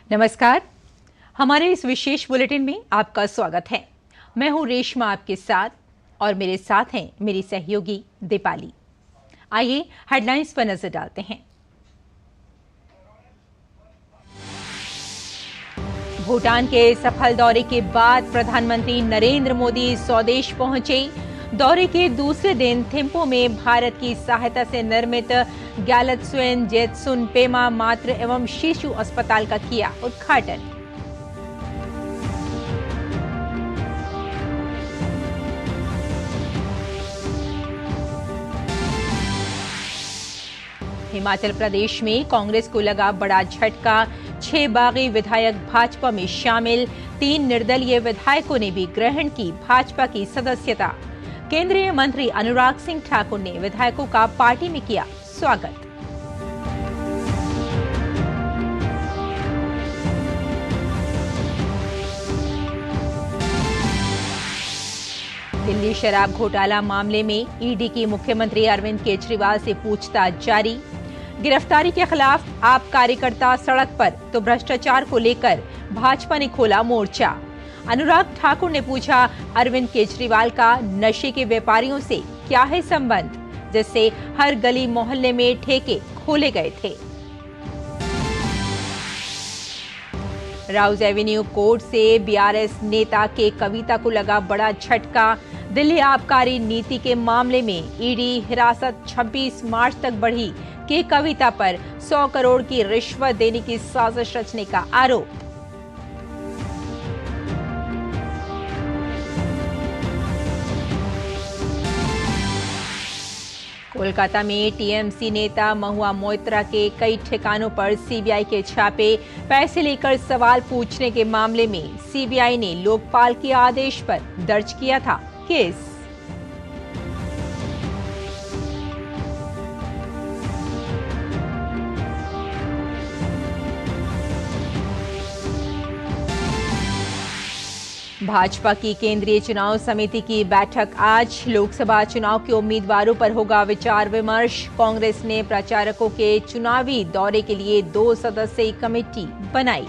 नमस्कार। हमारे इस विशेष बुलेटिन में आपका स्वागत है। मैं हूं रेशमा आपके साथ और मेरे साथ हैं मेरी सहयोगी दीपाली। आइए हेडलाइंस पर नजर डालते हैं। भूटान के सफल दौरे के बाद प्रधानमंत्री नरेंद्र मोदी स्वदेश पहुंचे। दौरे के दूसरे दिन थिम्पू में भारत की सहायता से निर्मित गैलत्सुएन जेत्सुन पेमा मातृ एवं शिशु अस्पताल का किया उद्घाटन। हिमाचल प्रदेश में कांग्रेस को लगा बड़ा झटका। 6 बागी विधायक भाजपा में शामिल। 3 निर्दलीय विधायकों ने भी ग्रहण की भाजपा की सदस्यता। केंद्रीय मंत्री अनुराग सिंह ठाकुर ने विधायकों का पार्टी में किया स्वागत। दिल्ली शराब घोटाला मामले में ईडी की मुख्यमंत्री अरविंद केजरीवाल से पूछताछ जारी। गिरफ्तारी के खिलाफ आप कार्यकर्ता सड़क पर तो भ्रष्टाचार को लेकर भाजपा ने खोला मोर्चा। अनुराग ठाकुर ने पूछा, अरविंद केजरीवाल का नशे के व्यापारियों से क्या है संबंध, जिससे हर गली मोहल्ले में ठेके खोले गए थे। राउज एवेन्यू कोर्ट से बीआरएस नेता के कविता को लगा बड़ा झटका। दिल्ली आबकारी नीति के मामले में ईडी हिरासत 26 मार्च तक बढ़ी। के कविता पर 100 करोड़ की रिश्वत देने की साजिश रचने का आरोप। कोलकाता में टीएमसी नेता महुआ मोइत्रा के कई ठिकानों पर सीबीआई के छापे। पैसे लेकर सवाल पूछने के मामले में सीबीआई ने लोकपाल के आदेश पर दर्ज किया था केस। भाजपा की केंद्रीय चुनाव समिति की बैठक आज। लोकसभा चुनाव के उम्मीदवारों पर होगा विचार विमर्श। कांग्रेस ने प्रचारकों के चुनावी दौरे के लिए 2 सदस्यीय कमेटी बनाई।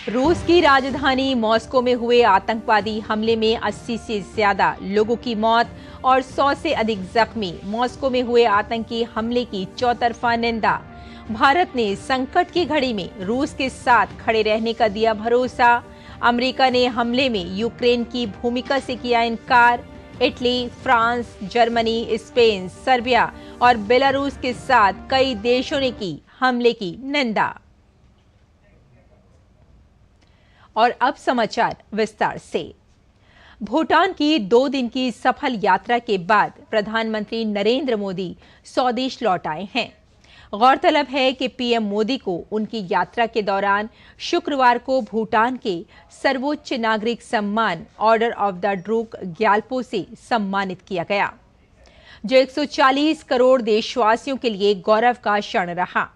रूस की राजधानी मॉस्को में हुए आतंकवादी हमले में 80 से ज्यादा लोगों की मौत और 100 से अधिक जख्मी। मॉस्को में हुए आतंकी हमले की चौतरफा निंदा। भारत ने संकट की घड़ी में रूस के साथ खड़े रहने का दिया भरोसा। अमेरिका ने हमले में यूक्रेन की भूमिका से किया इनकार। Italy, France, Germany, Spain, Serbia और बेलारूस के साथ कई देशों ने की हमले की निंदा। और अब समाचार विस्तार से। भूटान की 2 दिन की सफल यात्रा के बाद प्रधानमंत्री नरेंद्र मोदी स्वदेश लौट आए हैं। गौरतलब है कि पीएम मोदी को उनकी यात्रा के दौरान शुक्रवार को भूटान के सर्वोच्च नागरिक सम्मान order of the Druk Gyalpo से सम्मानित किया गया, जो 140 करोड़ देशवासियों के लिए गौरव का क्षण रहा।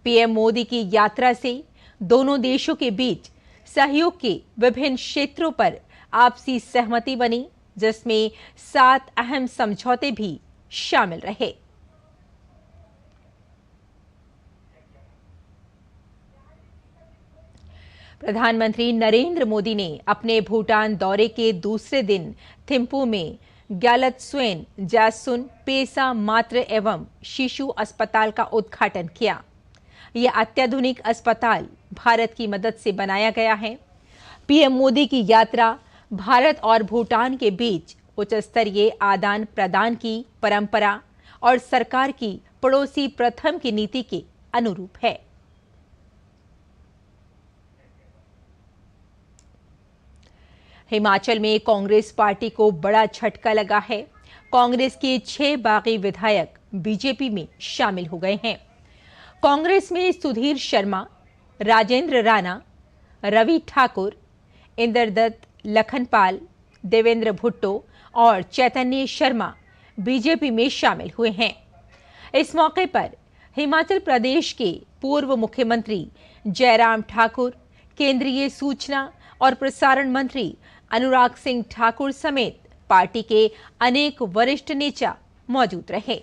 पीएम मोदी की यात्रा से दोनों देशों के बीच सहयोग के विभिन्न क्षेत्रों पर आपसी सहमति बनी, जिसमें 7 अहम समझौते भी शामिल रहे। प्रधानमंत्री नरेंद्र मोदी ने अपने भूटान दौरे के दूसरे दिन थिम्पू में गैलत्सुएन जेत्सुन पेमा मातृ एवं शिशु अस्पताल का उद्घाटन किया। यह अत्याधुनिक अस्पताल भारत की मदद से बनाया गया है। पीएम मोदी की यात्रा भारत और भूटान के बीच उच्च स्तरीय आदान प्रदान की परंपरा और सरकार की पड़ोसी प्रथम की नीति के अनुरूप है। हिमाचल में कांग्रेस पार्टी को बड़ा झटका लगा है। कांग्रेस के 6 बागी विधायक बीजेपी में शामिल हो गए हैं। कांग्रेस में सुधीर शर्मा, राजेंद्र राणा, रवि ठाकुर, इंद्रदत्त लखनपाल, देवेंद्र भुट्टो और चैतन्य शर्मा बीजेपी में शामिल हुए हैं। इस मौके पर हिमाचल प्रदेश के पूर्व मुख्यमंत्री जयराम ठाकुर, केंद्रीय सूचना और प्रसारण मंत्री अनुराग सिंह ठाकुर समेत पार्टी के अनेक वरिष्ठ नेता मौजूद रहे।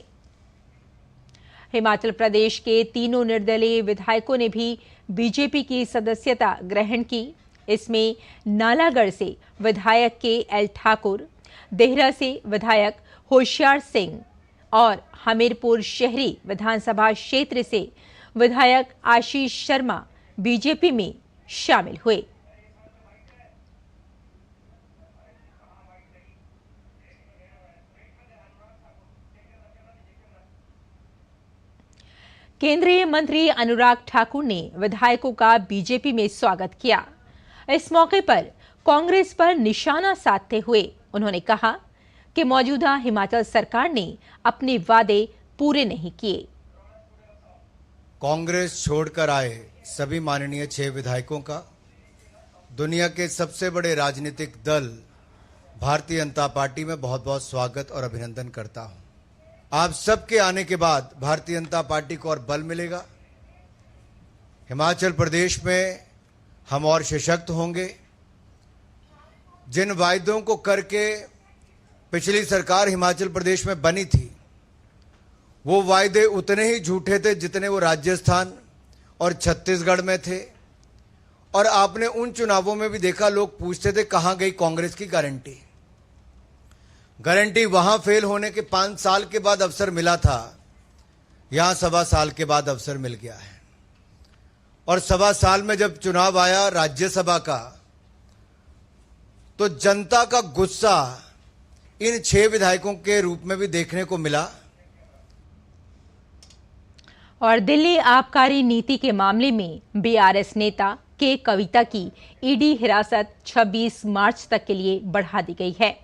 हिमाचल प्रदेश के तीनों निर्दलीय विधायकों ने भी बीजेपी की सदस्यता ग्रहण की। इसमें नालागढ़ से विधायक के एल ठाकुर, देहरा से विधायक होशियार सिंह और हमीरपुर शहरी विधानसभा क्षेत्र से विधायक आशीष शर्मा बीजेपी में शामिल हुए। केंद्रीय मंत्री अनुराग ठाकुर ने विधायकों का बीजेपी में स्वागत किया। इस मौके पर कांग्रेस पर निशाना साधते हुए उन्होंने कहा कि मौजूदा हिमाचल सरकार ने अपने वादे पूरे नहीं किए। कांग्रेस छोड़कर आए सभी माननीय 6 विधायकों का दुनिया के सबसे बड़े राजनीतिक दल भारतीय जनता पार्टी में बहुत बहुत स्वागत और अभिनंदन करता हूं। आप सबके आने के बाद भारतीय जनता पार्टी को और बल मिलेगा। हिमाचल प्रदेश में हम और सशक्त होंगे। जिन वायदों को करके पिछली सरकार हिमाचल प्रदेश में बनी थी, वो वायदे उतने ही झूठे थे जितने वो राजस्थान और छत्तीसगढ़ में थे। और आपने उन चुनावों में भी देखा, लोग पूछते थे कहां गई कांग्रेस की गारंटी। गारंटी वहां फेल होने के 5 साल के बाद अवसर मिला था, यहां 1.25 साल के बाद अवसर मिल गया है। और 1.25 साल में जब चुनाव आया राज्यसभा का, तो जनता का गुस्सा इन 6 विधायकों के रूप में भी देखने को मिला। और दिल्ली आबकारी नीति के मामले में बीआरएस नेता के कविता की ईडी हिरासत 26 मार्च तक के लिए बढ़ा दी गई है।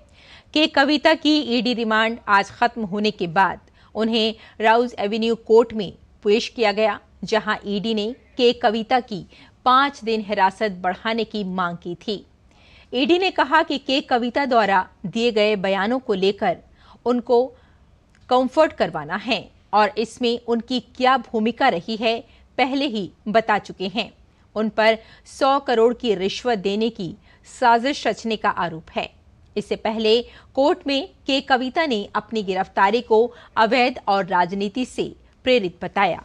के कविता की ईडी रिमांड आज खत्म होने के बाद उन्हें राउज एवेन्यू कोर्ट में पेश किया गया, जहां ईडी ने के कविता की 5 दिन हिरासत बढ़ाने की मांग की थी। ईडी ने कहा कि के कविता द्वारा दिए गए बयानों को लेकर उनको कंफर्ट करवाना है और इसमें उनकी क्या भूमिका रही है पहले ही बता चुके हैं। उन पर 100 करोड़ की रिश्वत देने की साजिश रचने का आरोप है। इससे पहले कोर्ट में के कविता ने अपनी गिरफ्तारी को अवैध और राजनीति से प्रेरित बताया।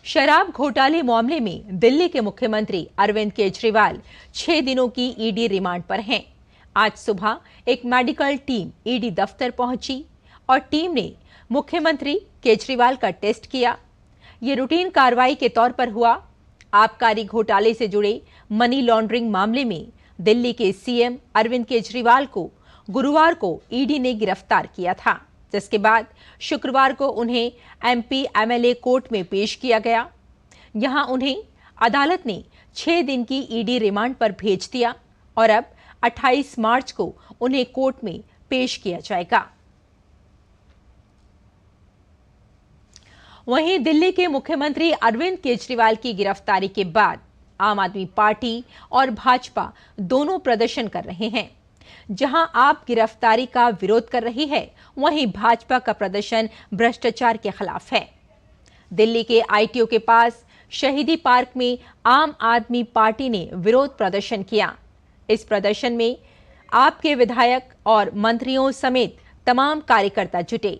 शराब घोटाले मामले में दिल्ली के मुख्यमंत्री अरविंद केजरीवाल 6 दिनों की ईडी रिमांड पर हैं। आज सुबह एक मेडिकल टीम ईडी दफ्तर पहुंची और टीम ने मुख्यमंत्री केजरीवाल का टेस्ट किया। ये रूटीन कार्रवाई के तौर पर हुआ। आबकारी घोटाले से जुड़े मनी लॉन्ड्रिंग मामले में दिल्ली के सीएम अरविंद केजरीवाल को गुरुवार को ईडी ने गिरफ्तार किया था, जिसके बाद शुक्रवार को उन्हें एमपी एमएलए कोर्ट में पेश किया गया। यहां उन्हें अदालत ने 6 दिन की ईडी रिमांड पर भेज दिया और अब 28 मार्च को उन्हें कोर्ट में पेश किया जाएगा। वहीं दिल्ली के मुख्यमंत्री अरविंद केजरीवाल की गिरफ्तारी के बाद आम आदमी पार्टी और भाजपा दोनों प्रदर्शन कर रहे हैं। जहां आप गिरफ्तारी का विरोध कर रही है, वहीं भाजपा का प्रदर्शन भ्रष्टाचार के खिलाफ है। दिल्ली के आईटीओ के पास शहीदी पार्क में आम आदमी पार्टी ने विरोध प्रदर्शन किया। इस प्रदर्शन में आपके विधायक और मंत्रियों समेत तमाम कार्यकर्ता जुटे।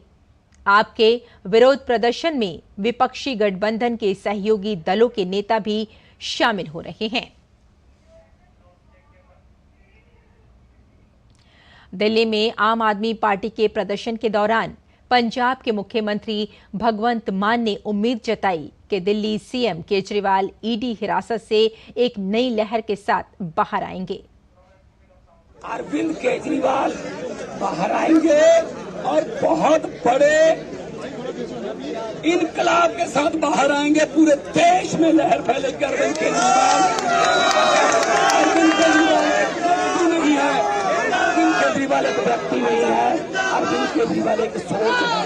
आपके विरोध प्रदर्शन में विपक्षी गठबंधन के सहयोगी दलों के नेता भी शामिल हो रहे हैं। दिल्ली में आम आदमी पार्टी के प्रदर्शन के दौरान पंजाब के मुख्यमंत्री भगवंत मान ने उम्मीद जताई कि दिल्ली सीएम केजरीवाल ईडी हिरासत से एक नई लहर के साथ बाहर आएंगे। अरविंद केजरीवाल बाहर आएंगे और बहुत बड़े इनकलाब के साथ बाहर आएंगे। पूरे देश में लहर फैलेगी। अरविंद केजरीवाल नहीं है, अरविंद केजरीवाल एक व्यक्ति नहीं है, अरविंद केजरीवाल एक सोच है।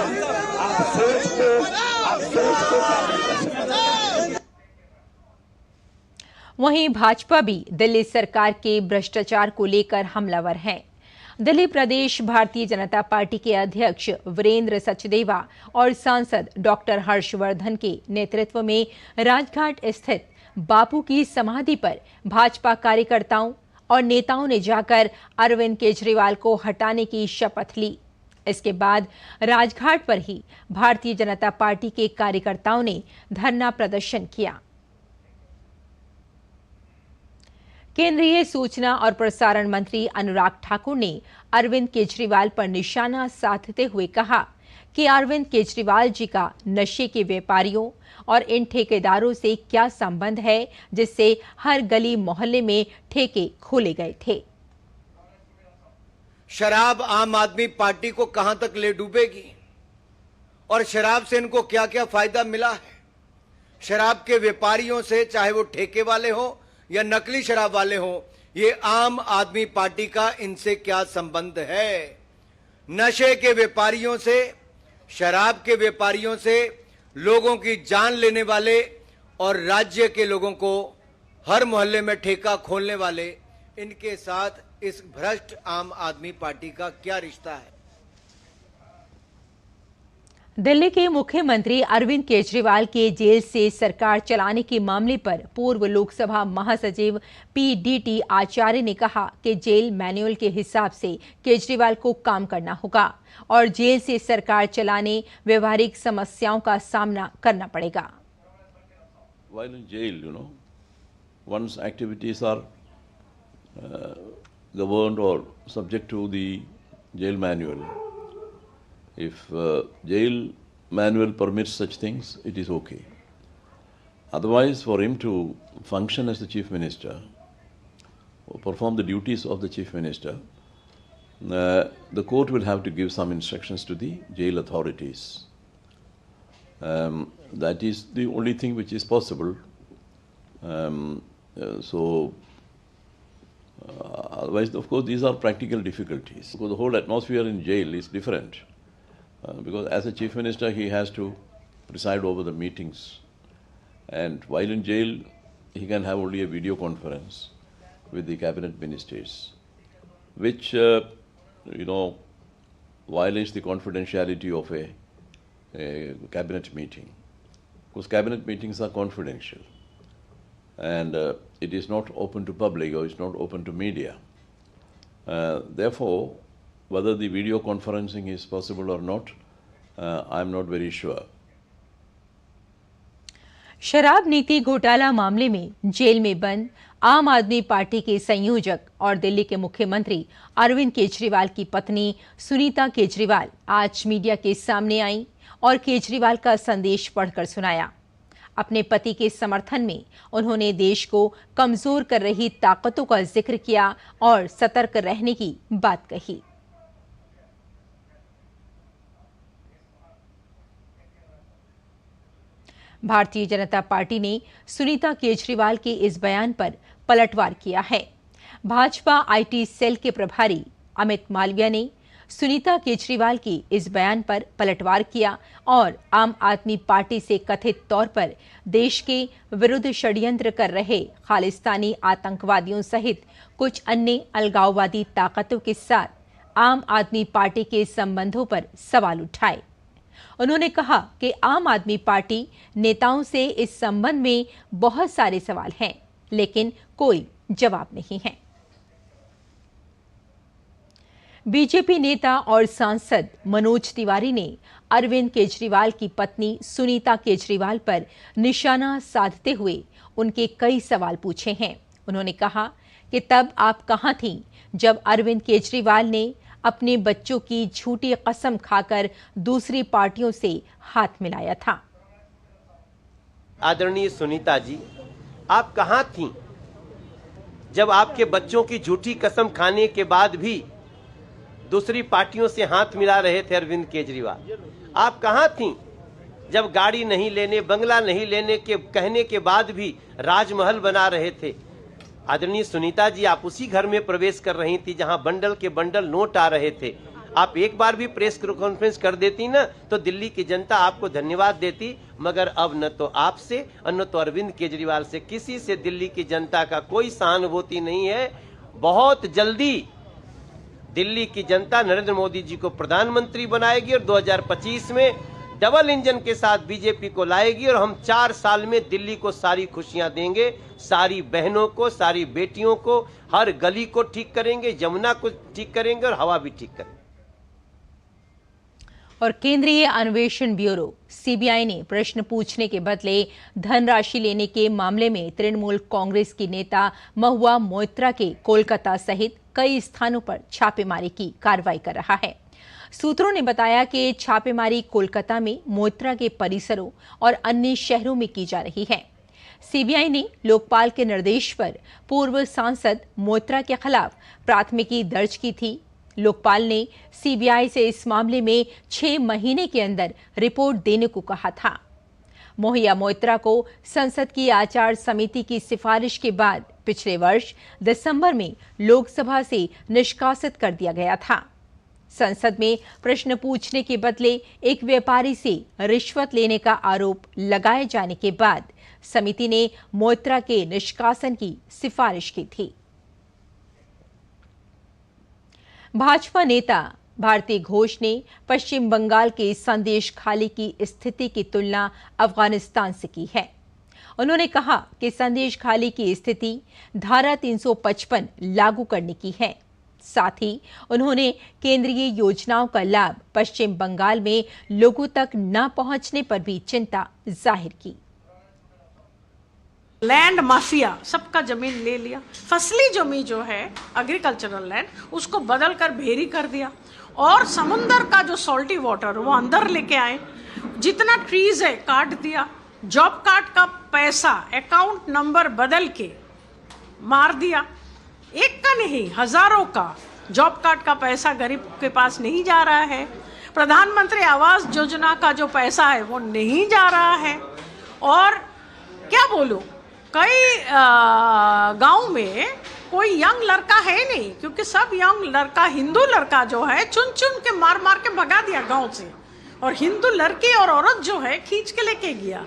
आप सोच को वहीं भाजपा भी दिल्ली सरकार के भ्रष्टाचार को लेकर हमलावर है। दिल्ली प्रदेश भारतीय जनता पार्टी के अध्यक्ष वीरेंद्र सचदेवा और सांसद डॉक्टर हर्षवर्धन के नेतृत्व में राजघाट स्थित बापू की समाधि पर भाजपा कार्यकर्ताओं और नेताओं ने जाकर अरविंद केजरीवाल को हटाने की शपथ ली। इसके बाद राजघाट पर ही भारतीय जनता पार्टी के कार्यकर्ताओं ने धरना प्रदर्शन किया। केंद्रीय सूचना और प्रसारण मंत्री अनुराग ठाकुर ने अरविंद केजरीवाल पर निशाना साधते हुए कहा कि अरविंद केजरीवाल जी का नशे के व्यापारियों और इन ठेकेदारों से क्या संबंध है जिससे हर गली मोहल्ले में ठेके खोले गए थे। शराब आम आदमी पार्टी को कहां तक ले डूबेगी और शराब से इनको क्या क्या फायदा मिला है। शराब के व्यापारियों से, चाहे वो ठेके वाले हो या नकली शराब वाले हो, ये आम आदमी पार्टी का इनसे क्या संबंध है। नशे के व्यापारियों से, शराब के व्यापारियों से, लोगों की जान लेने वाले और राज्य के लोगों को हर मोहल्ले में ठेका खोलने वाले, इनके साथ इस भ्रष्ट आम आदमी पार्टी का क्या रिश्ता है। दिल्ली के मुख्यमंत्री अरविंद केजरीवाल के जेल से सरकार चलाने के मामले पर पूर्व लोकसभा महासचिव पीडीटी आचार्य ने कहा कि जेल मैनुअल के हिसाब से केजरीवाल को काम करना होगा और जेल से सरकार चलाने व्यवहारिक समस्याओं का सामना करना पड़ेगा। While in jail, one's activities are governed or subject to the jail manual. If jail manual permits such things, it is okay. Otherwise, for him to function as the chief minister, or perform the duties of the chief minister, the court will have to give some instructions to the jail authorities. That is the only thing which is possible. Otherwise, of course, these are practical difficulties. Because the whole atmosphere in jail is different. Because as a chief minister, he has to preside over the meetings. And while in jail, he can have only a video conference with the cabinet ministers, which, violates the confidentiality of a cabinet meeting. Because cabinet meetings are confidential. And it is not open to public or it's not open to media. Therefore, whether the video conferencing is possible or not, I'm not very sure. शराब नीति घोटाला मामले में jail में बंद आम आदमी party के संयोजक और दिल्ली के मुख्यमंत्री अरविंद केजरीवाल की पत्नी सुनीता केजरीवाल आज मीडिया के सामने आई और केजरीवाल का संदेश पढ़कर सुनाया। अपने पति के समर्थन में उन्होंने देश को कमजोर कर रही ताकतों का जिक्र किया और सतर्क रहने की बात कही। भारतीय जनता पार्टी ने सुनीता केजरीवाल के इस बयान पर पलटवार किया है। भाजपा आईटी सेल के प्रभारी अमित मालविया ने सुनीता केजरीवाल की इस बयान पर पलटवार किया और आम आदमी पार्टी से कथित तौर पर देश के विरुद्ध षड्यंत्र कर रहे खालिस्तानी आतंकवादियों सहित कुछ अन्य अलगाववादी ताकतों के साथ आम आदमी पार्टी के संबंधों पर सवाल उठाए। उन्होंने कहा कि आम आदमी पार्टी नेताओं से इस संबंध में बहुत सारे सवाल हैं, लेकिन कोई जवाब नहीं है। बीजेपी नेता और सांसद मनोज तिवारी ने अरविंद केजरीवाल की पत्नी सुनीता केजरीवाल पर निशाना साधते हुए उनके कई सवाल पूछे हैं। उन्होंने कहा कि तब आप कहां थीं जब अरविंद केजरीवाल ने अपने बच्चों की झूठी कसम खाकर दूसरी पार्टियों से हाथ मिलाया था। आदरणीय सुनीता जी, आप कहां थीं जब आपके बच्चों की झूठी कसम खाने के बाद भी दूसरी पार्टियों से हाथ मिला रहे थे अरविंद केजरीवाल? आप कहां थीं जब गाड़ी नहीं लेने, बंगला नहीं लेने के कहने के बाद भी राजमहल बना रहे थे? आदरणीय सुनीता जी, आप उसी घर में प्रवेश कर रही थी जहां बंडल के बंडल नोट आ रहे थे। आप एक बार भी प्रेस कॉन्फ्रेंस कर देती ना तो दिल्ली की जनता आपको धन्यवाद देती, मगर अब न तो आपसे और न तो अरविंद केजरीवाल से किसी से दिल्ली की जनता का कोई सहानुभूति नहीं है। बहुत जल्दी दिल्ली की जनता नरेंद्र मोदी जी को प्रधानमंत्री बनाएगी और 2025 में डबल इंजन के साथ बीजेपी को लाएगी और हम 4 साल में दिल्ली को सारी खुशियां देंगे, सारी बहनों को, सारी बेटियों को, हर गली को ठीक करेंगे, यमुना को ठीक करेंगे और हवा भी ठीक करेंगे। और केंद्रीय अन्वेषण ब्यूरो सीबीआई ने प्रश्न पूछने के बदले धनराशि लेने के मामले में तृणमूल कांग्रेस की नेता महुआ मोइत्रा के कोलकाता सहित कई स्थानों पर छापेमारी की कार्रवाई कर रहा है। सूत्रों ने बताया कि छापेमारी कोलकाता में मोइत्रा के परिसरों और अन्य शहरों में की जा रही है। सीबीआई ने लोकपाल के निर्देश पर पूर्व सांसद मोइत्रा के खिलाफ प्राथमिकी दर्ज की थी। लोकपाल ने सीबीआई से इस मामले में 6 महीने के अंदर रिपोर्ट देने को कहा था। महुआ मोइत्रा को संसद की आचार समिति की सिफारिश के बाद पिछले वर्ष दिसंबर में लोकसभा से निष्कासित कर दिया गया था। संसद में प्रश्न पूछने के बदले एक व्यापारी से रिश्वत लेने का आरोप लगाए जाने के बाद समिति ने मोइत्रा के निष्कासन की सिफारिश की थी। भाजपा नेता भारती घोष ने पश्चिम बंगाल के संदेश खाली की स्थिति की तुलना अफगानिस्तान से की है। उन्होंने कहा कि संदेश खाली की स्थिति धारा 355 लागू करने की है। साथ ही उन्होंने केंद्रीय योजनाओं का लाभ पश्चिम बंगाल में लोगों तक न पहुंचने पर भी चिंता जाहिर की। लैंड माफिया सबका जमीन ले लिया, फसली जमीन जो है एग्रीकल्चरल लैंड उसको बदल कर भेरी कर दिया और समुंदर का जो सॉल्टी वाटर वो अंदर लेके आए, जितना ट्रीज है काट दिया, जॉब कार्ड का पैसा अकाउंट नंबर बदल के मार दिया। एक का नहीं हजारों का जॉब कार्ड का पैसा गरीब के पास नहीं जा रहा है। प्रधानमंत्री आवास योजना का जो पैसा है वो नहीं जा रहा है। और क्या बोलूं, कई गांव में कोई यंग लड़का है नहीं, क्योंकि सब यंग लड़का हिंदू लड़का जो है चुन चुन के मार मार के भगा दिया गांव से, और हिंदू लड़की और औरत जो है खींच के लेके गया।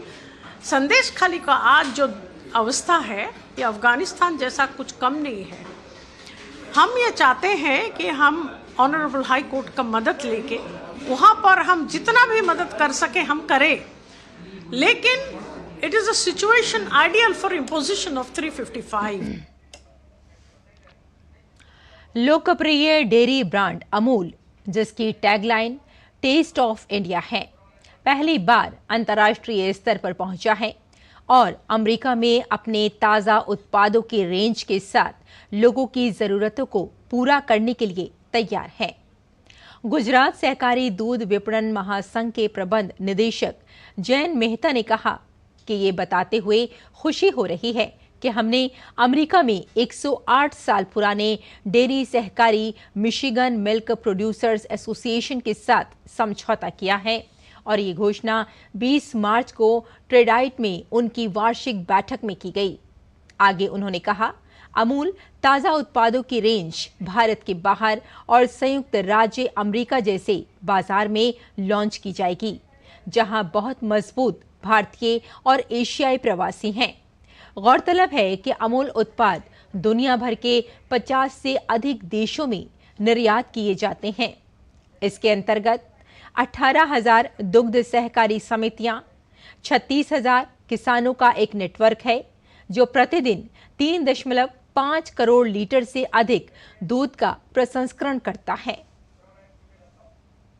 संदेश खाली का आज जो अवस्था है ये अफगानिस्तान जैसा कुछ कम नहीं है। हम ये चाहते हैं कि हम ऑनरेबल हाई कोर्ट का मदद लेके वहाँ पर हम जितना भी मदद कर सके हम करें, लेकिन it is a situation ideal for imposition of 355। लोकप्रिय डेयरी ब्रांड अमूल, जिसकी टैगलाइन टेस्ट ऑफ इंडिया है, पहली बार अंतर्राष्ट्रीय स्तर पर पहुंचा है और अमेरिका में अपने ताज़ा उत्पादों की रेंज के साथ लोगों की ज़रूरतों को पूरा करने के लिए तैयार है। गुजरात सहकारी दूध विपणन महासंघ के प्रबंध निदेशक जयन मेहता ने कहा कि ये बताते हुए खुशी हो रही है कि हमने अमेरिका में 108 साल पुराने डेयरी सहकारी मिशिगन मिल्क प्रोड्यूसर्स एसोसिएशन के साथ समझौता किया है और ये घोषणा 20 मार्च को ट्रेडाइट में उनकी वार्षिक बैठक में की गई। आगे उन्होंने कहा, अमूल ताज़ा उत्पादों की रेंज भारत के बाहर और संयुक्त राज्य अमेरिका जैसे बाजार में लॉन्च की जाएगी, जहां बहुत मजबूत भारतीय और एशियाई प्रवासी हैं। गौरतलब है कि अमूल उत्पाद दुनिया भर के 50 से अधिक देशों में निर्यात किए जाते हैं। इसके अंतर्गत 18,000 दुग्ध सहकारी समितियां, 36,000 किसानों का एक नेटवर्क है जो प्रतिदिन 3.5 करोड़ लीटर से अधिक दूध का प्रसंस्करण करता है।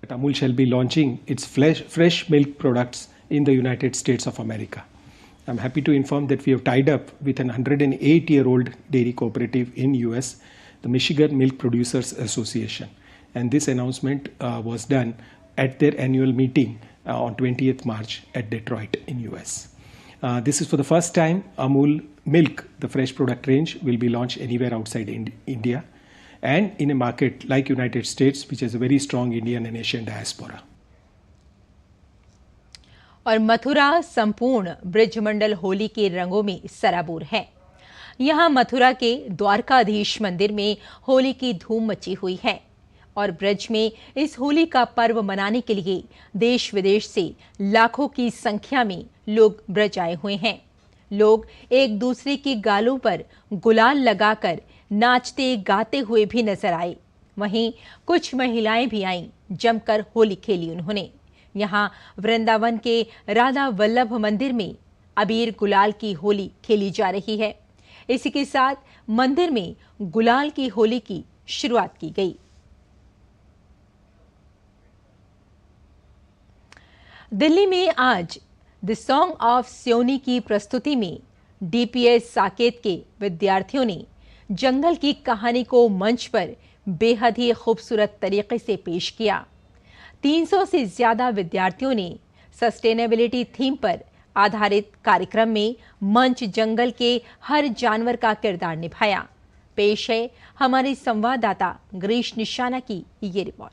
Amul shall be launching its fresh milk products in the United States of America. I'm happy to inform that we have tied up with an 108-year-old dairy cooperative in US, the Michigan Milk Producers Association. And this announcement was done at their annual meeting on 20th March at Detroit in US. This is for the first time Amul Milk, the fresh product range, will be launched anywhere outside India and in a market like United States, which has a very strong Indian and Asian diaspora. और मथुरा संपूर्ण ब्रजमंडल होली के रंगों में सराबोर है। यहाँ मथुरा के द्वारकाधीश मंदिर में होली की धूम मची हुई है और ब्रज में इस होली का पर्व मनाने के लिए देश विदेश से लाखों की संख्या में लोग ब्रज आए हुए हैं। लोग एक दूसरे के गालों पर गुलाल लगाकर नाचते गाते हुए भी नजर आए। वहीं कुछ महिलाएं भी आईं, जमकर होली खेली उन्होंने। यहाँ वृंदावन के राधा वल्लभ मंदिर में अबीर गुलाल की होली खेली जा रही है। इसी के साथ मंदिर में गुलाल की होली की शुरुआत की गई। दिल्ली में आज द सॉन्ग ऑफ सियोनी की प्रस्तुति में डीपीएस साकेत के विद्यार्थियों ने जंगल की कहानी को मंच पर बेहद ही खूबसूरत तरीके से पेश किया। 300 से ज्यादा विद्यार्थियों ने सस्टेनेबिलिटी थीम पर आधारित कार्यक्रम में मंच जंगल के हर जानवर का किरदार निभाया। पेश है हमारे संवाददाता गिरीश निशाना की ये report.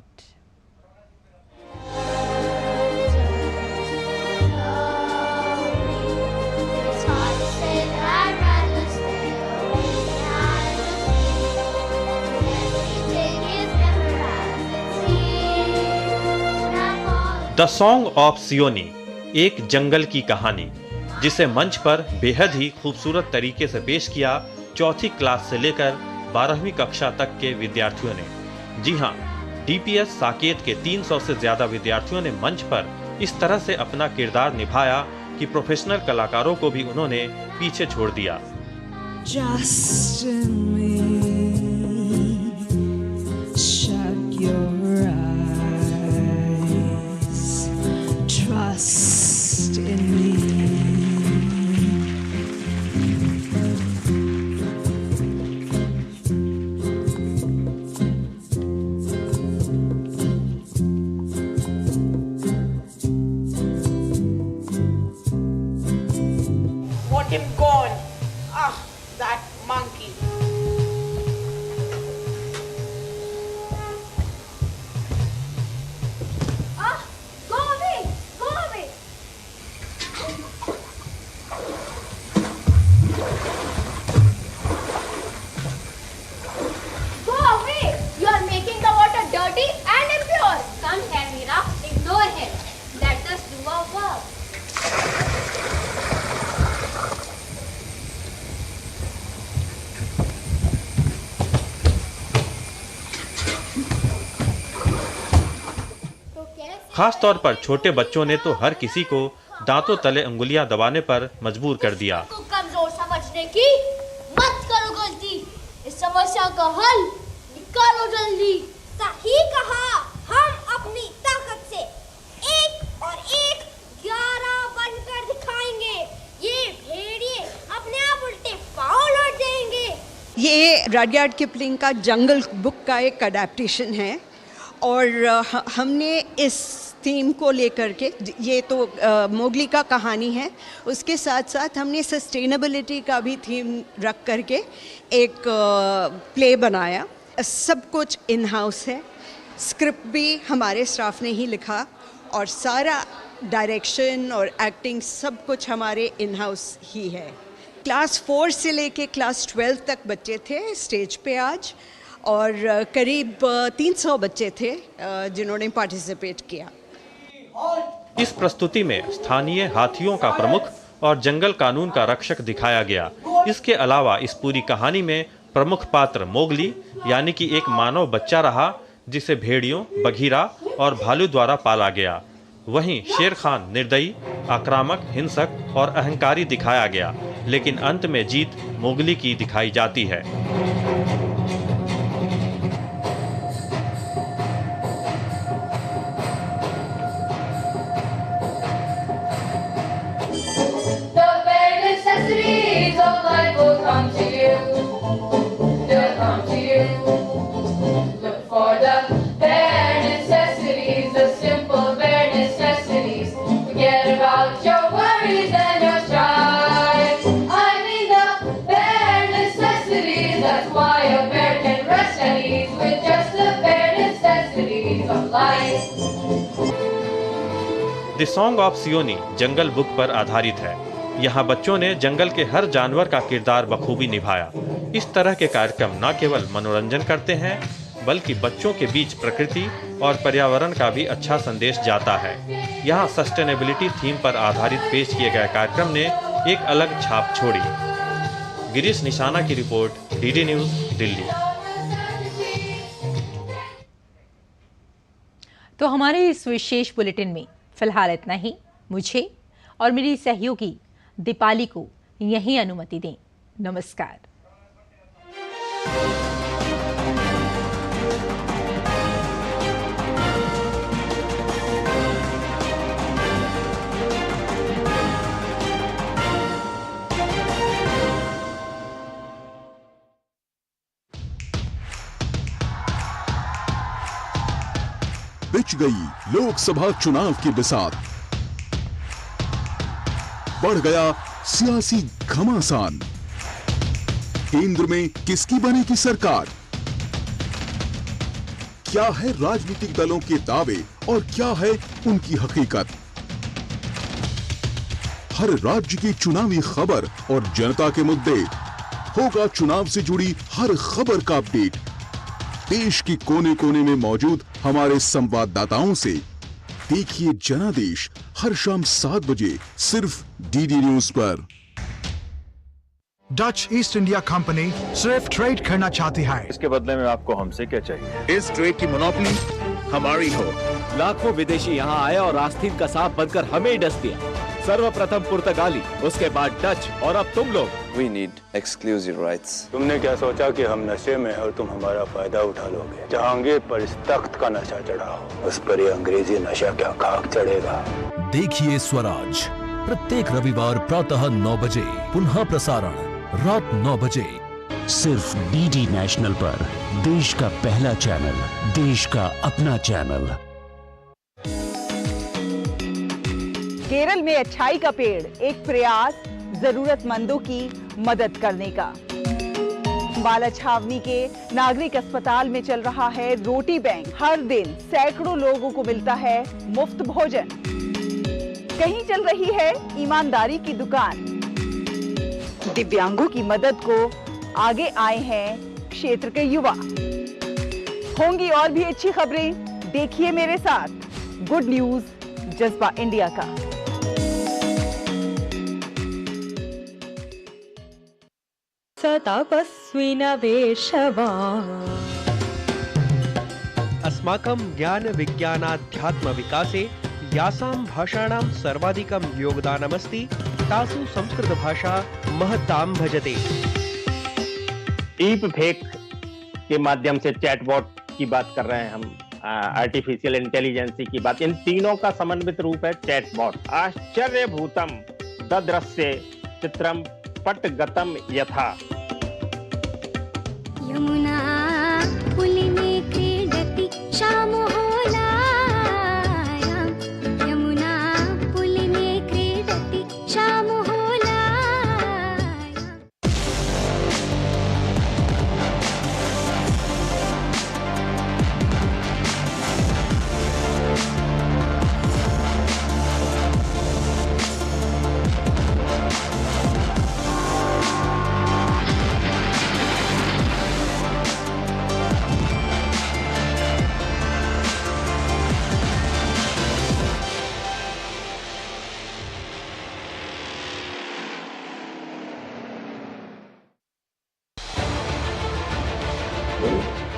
The song of Seoni एक जंगल की कहानी, जिसे मंच पर बेहद ही खूबसूरत तरीके से पेश किया चौथी क्लास से लेकर 12वीं कक्षा तक के विद्यार्थियों ने। जी हां, डीपीएस साकेत के 300 से ज्यादा विद्यार्थियों ने मंच पर इस तरह से अपना किरदार निभाया कि प्रोफेशनल कलाकारों को भी उन्होंने पीछे छोड़ दिया। Just in me, shut your eyes, trust in me. Want him gone. Ah, that monkey. Ah, go away! Go away! Go away! You are making the water dirty and impure. Come here, Meera. Ignore him. Let us do our work. खास तौर पर छोटे बच्चों ने तो हर किसी को दांतों तले अंगुलियां दबाने पर मजबूर कर दिया। को कमजोर समझने की मत करो गलती। इस समस्या का हल निकालो जल्दी। सही कहा। हम अपनी ताकत से एक और एक 11 बनकर दिखाएंगे। ये भेड़िए अपने आप उल्टे पांव लौट जाएंगे। ये रडयार्ड किपलिंग का जंगल बुक का एक अडेप्टेशन है और हमने इस थीम को लेकर के, ये तो मोगली का कहानी है, उसके साथ साथ हमने सस्टेनेबिलिटी का भी थीम रख करके एक प्ले बनाया। सब कुछ इन हाउस है। स्क्रिप्ट भी हमारे स्टाफ ने ही लिखा और सारा डायरेक्शन और एक्टिंग सब कुछ हमारे इन हाउस ही है। क्लास 4 से लेके क्लास 12 तक बच्चे थे स्टेज पे आज, और करीब 300 बच्चे थे जिन्होंने पार्टिसिपेट किया। इस प्रस्तुति में स्थानीय हाथियों का प्रमुख और जंगल कानून का रक्षक दिखाया गया। इसके अलावा इस पूरी कहानी में प्रमुख पात्र मोगली यानी कि एक मानव बच्चा रहा, जिसे भेड़ियों, बघीरा और भालू द्वारा पाला गया। वहीं शेर खान निर्दयी, आक्रामक, हिंसक और अहंकारी दिखाया गया, लेकिन अंत में जीत मोगली की दिखाई जाती है। The song of Seoni jungle book पर आधारित है। यहाँ बच्चों ने जंगल के हर जानवर का किरदार बखूबी निभाया। इस तरह के कार्यक्रम न केवल मनोरंजन करते हैं, बल्कि बच्चों के बीच प्रकृति और पर्यावरण का भी अच्छा संदेश जाता है। यहाँ सस्टेनेबिलिटी थीम पर आधारित पेश किए गए कार्यक्रम ने एक अलग छाप छोड़ी। गिरीश निशाना की रिपोर्ट, डीडी न्यूज, दिल्ली। तो हमारे इस विशेष बुलेटिन में फिलहाल इतना ही। मुझे और मेरी सहयोगी दीपाली को यहीं अनुमति दें। नमस्कार। बिछ गई लोकसभा चुनाव की बिसात, बढ़ गया सियासी घमासान। केंद्र में किसकी बनेगी सरकार? क्या है राजनीतिक दलों के दावे और क्या है उनकी हकीकत? हर राज्य की चुनावी खबर और जनता के मुद्दे, होगा चुनाव से जुड़ी हर खबर का अपडेट। देश की कोने कोने में मौजूद हमारे संवाददाताओं से देखिए जनादेश हर शाम 7 बजे सिर्फ डीडी न्यूज पर। डच ईस्ट इंडिया कंपनी सिर्फ ट्रेड करना चाहती है। इसके बदले में आपको हमसे क्या चाहिए? इस ट्रेड की मोनोपोली हमारी हो। लाखों विदेशी यहाँ आए और आस्तीन का सांप बनकर हमें ही डस दिया। सर्वप्रथम पुर्तगाली, उसके बाद डच और अब तुम लोग। We need exclusive rights. तुमने क्या सोचा कि हम नशे में और तुम हमारा फायदा उठा लोगे? जहांगीर पर इस तख्त का नशा चढ़ा हो, उस पर ये अंग्रेजी नशा क्या खाक चढ़ेगा? देखिए स्वराज प्रत्येक रविवार प्रातः 9 बजे, पुनः प्रसारण रात 9 बजे, सिर्फ डीडी नेशनल पर। देश का पहला चैनल, देश का अपना चैनल। केरल में अच्छाई का पेड़, एक प्रयास जरूरतमंदों की मदद करने का। बाला छावनी के नागरिक अस्पताल में चल रहा है रोटी बैंक। हर दिन सैकड़ों लोगों को मिलता है मुफ्त भोजन। कहीं चल रही है ईमानदारी की दुकान। दिव्यांगों की मदद को आगे आए हैं क्षेत्र के युवा। होंगी और भी अच्छी खबरें, देखिए मेरे साथ गुड न्यूज जज्बा इंडिया का। अस्माकं ज्ञान विज्ञानाध्यात्म विकासे यासां भाषाणां सर्वाधिकं योगदानमस्ति तासु संस्कृत भाषा महत्तां भजते। डीप फेक के माध्यम से चैटबॉट की बात कर रहे हैं हम, आर्टिफिशियल इंटेलिजेंसी की बात। इन तीनों का समन्वित रूप है चैटबॉट। आश्चर्यभूतम ददृश्य चित्रम पटगतम यथा। यमुना पुलिने क्रीडति श्यामहोलायां, यमुना पुलिने क्रीडति श्यामहोलायां।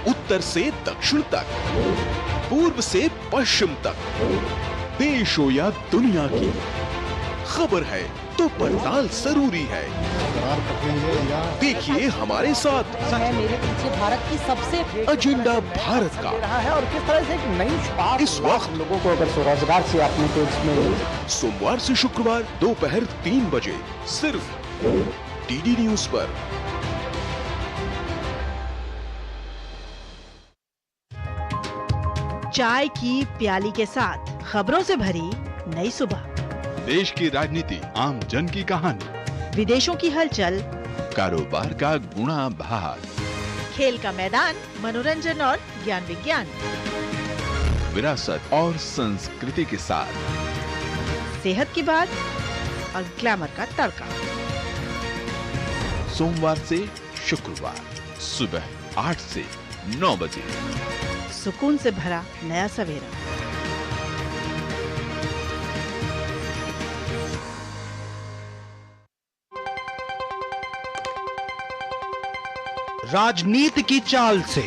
उत्तर से दक्षिण तक, पूर्व से पश्चिम तक, देश हो या दुनिया की खबर है तो पड़ताल जरूरी है। देखिए हमारे साथ मेरे पीछे भारत की सबसे एजेंडा भारत का है और किस तरह से एक नई शुरुआत इस वक्त लोगों को अगर स्वरोजगार से अपने पेज में। सोमवार से शुक्रवार दोपहर 3 बजे सिर्फ डीडी न्यूज पर। चाय की प्याली के साथ खबरों से भरी नई सुबह। देश की राजनीति, आम जन की कहानी, विदेशों की हलचल, कारोबार का गुणा भाग, खेल का मैदान, मनोरंजन और ज्ञान विज्ञान, विरासत और संस्कृति के साथ सेहत की बात और ग्लैमर का तड़का। सोमवार से शुक्रवार सुबह 8 से 9 बजे। सुकून से भरा नया सवेरा। राजनीति की चाल से